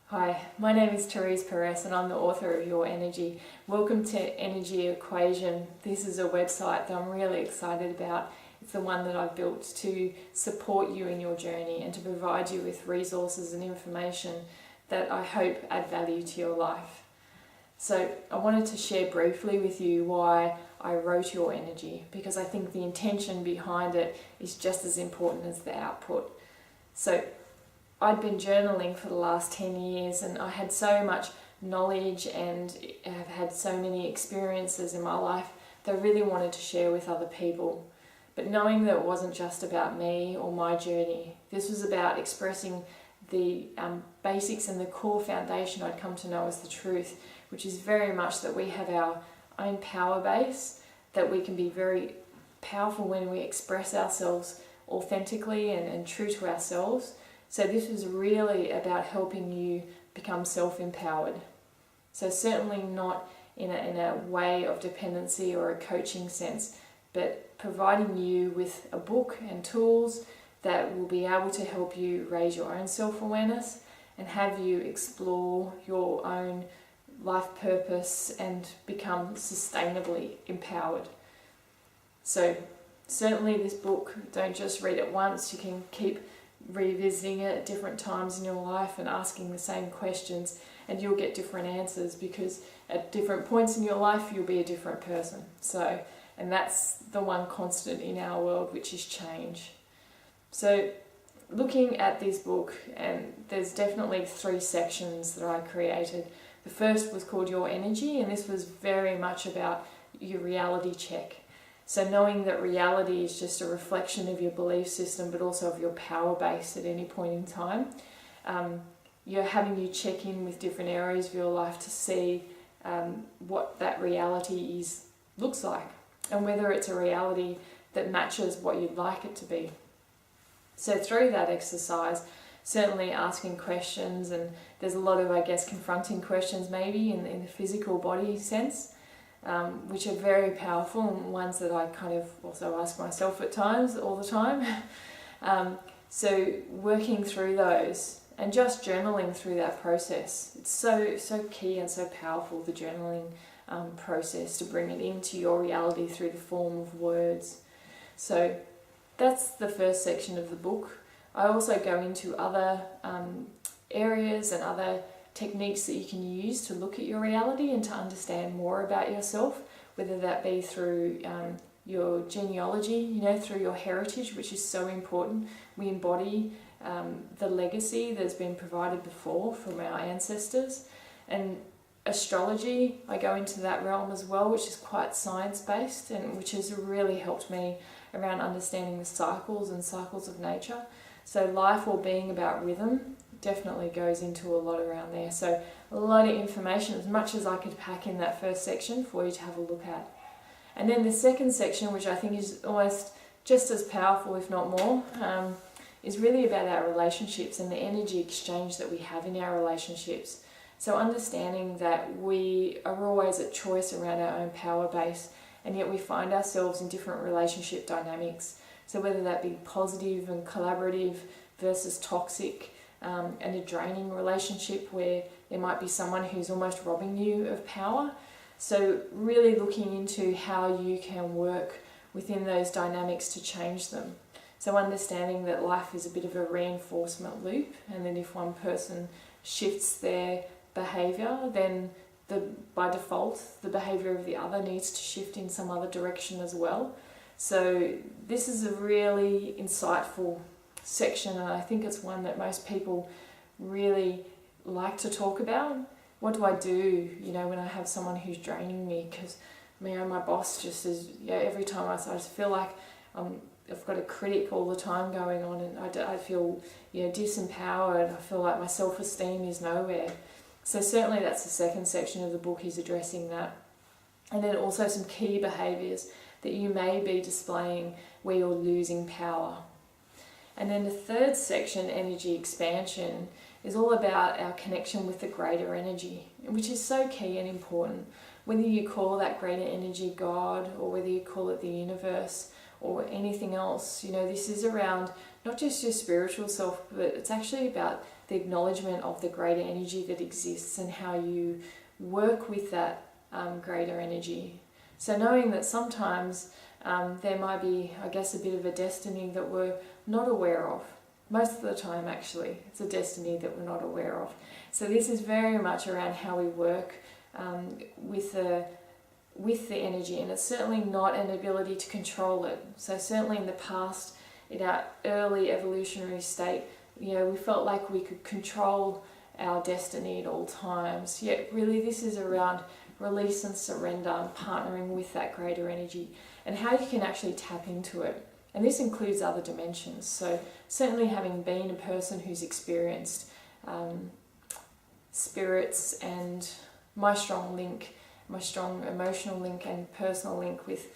Hi, my name is Therese and I'm the author of Your Energy. Welcome to Energy Equation. This is a website that I'm really excited about. It's the one that I've built to support you in your journey and to provide you with resources and information that I hope add value to your life. So I wanted to share briefly with you why I wrote Your Energy, because I think the intention behind it is just as important as the output. So I'd been journaling for the last 10 years and I had so much knowledge and have had so many experiences in my life that I really wanted to share with other people. But knowing that it wasn't just about me or my journey, this was about expressing the basics and the core foundation I'd come to know as the truth, which is very much that we have our own power base, that we can be very powerful when we express ourselves authentically and true to ourselves. So this was really about helping you become self-empowered. So certainly not in a way of dependency or a coaching sense, but providing you with a book and tools that will be able to help you raise your own self-awareness and have you explore your own life purpose and become sustainably empowered. So certainly this book, don't just read it once, you can keep revisiting it at different times in your life and asking the same questions, and you'll get different answers, because at different points in your life you'll be a different person. So, and that's the one constant in our world, which is change. So looking at this book, and there's definitely 3 sections that I created. The first was called Your Energy, and this was very much about your reality check. So knowing that reality is just a reflection of your belief system, but also of your power base at any point in time. You're having you check in with different areas of your life to see what that reality looks like, and whether it's a reality that matches what you'd like it to be. So through that exercise, certainly asking questions, and there's a lot of, confronting questions maybe in the physical body sense, which are very powerful, and ones that I kind of also ask myself at times, all the time. So working through those and just journaling through that process, it's so key and so powerful, the journaling process, to bring it into your reality through the form of words. So that's the first section of the book. I also go into other areas and other techniques that you can use to look at your reality and to understand more about yourself, whether that be through your genealogy, through your heritage, which is so important. We embody the legacy that's been provided before from our ancestors. And astrology, I go into that realm as well, which is quite science-based, and which has really helped me around understanding the cycles of nature. So life, or being about rhythm, definitely goes into a lot around there. So a lot of information, as much as I could pack in that first section for you to have a look at. And then the second section, which I think is almost just as powerful, if not more, is really about our relationships and the energy exchange that we have in our relationships. So understanding that we are always at choice around our own power base, and yet we find ourselves in different relationship dynamics. So whether that be positive and collaborative versus toxic, and a draining relationship where there might be someone who's almost robbing you of power. So really looking into how you can work within those dynamics to change them. So understanding that life is a bit of a reinforcement loop, and then if one person shifts their behaviour, then by default the behaviour of the other needs to shift in some other direction as well. So this is a really insightful section, and I think it's one that most people really like to talk about. What do I do, when I have someone who's draining me? Because my boss just is, every time I just feel like I've got a critic all the time going on, and I feel disempowered. I feel like my self-esteem is nowhere. So certainly that's the second section of the book, is addressing that. And then also some key behaviours that you may be displaying where you're losing power. And then the third section, energy expansion, is all about our connection with the greater energy, which is so key and important. Whether you call that greater energy God, or whether you call it the universe, or anything else. You know, this is around not just your spiritual self, but it's actually about the acknowledgement of the greater energy that exists and how you work with that greater energy. So knowing that sometimes there might be, I guess, a bit of a destiny that we're not aware of. Most of the time, actually, it's a destiny that we're not aware of. So this is very much around how we work with the energy, and it's certainly not an ability to control it. So certainly in the past, in our early evolutionary state, you know, we felt like we could control our destiny at all times. Yet really this is around release and surrender and partnering with that greater energy and how you can actually tap into it. And this includes other dimensions. So certainly having been a person who's experienced spirits and my strong emotional link and personal link with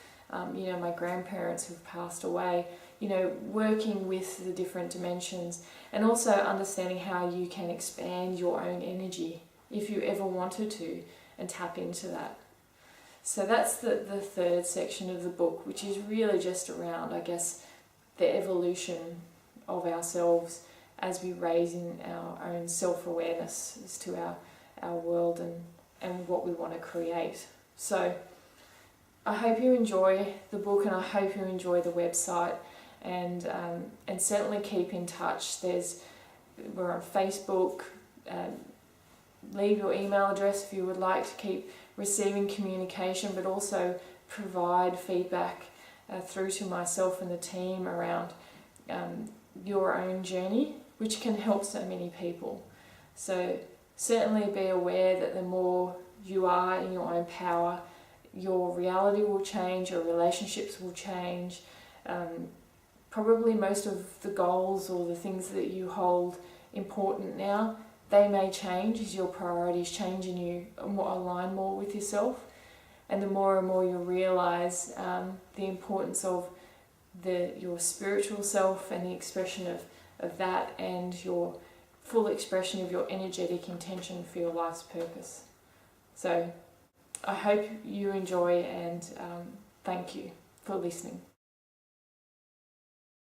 you know, my grandparents who've passed away, you know, working with the different dimensions and also understanding how you can expand your own energy if you ever wanted to and tap into that. So that's the third section of the book, which is really just around, I guess, the evolution of ourselves as we raise in our own self-awareness as to our world and what we want to create. So I hope you enjoy the book and I hope you enjoy the website, and certainly keep in touch. We're on Facebook. Leave your email address if you would like to keep receiving communication, but also provide feedback through to myself and the team around your own journey, which can help so many people. So certainly be aware that the more you are in your own power, your reality will change, your relationships will change. Probably most of the goals or the things that you hold important now, they may change as your priorities change and you align more with yourself. And the more and more you realise the importance of your spiritual self and the expression of that, and your full expression of your energetic intention for your life's purpose. So I hope you enjoy, and thank you for listening.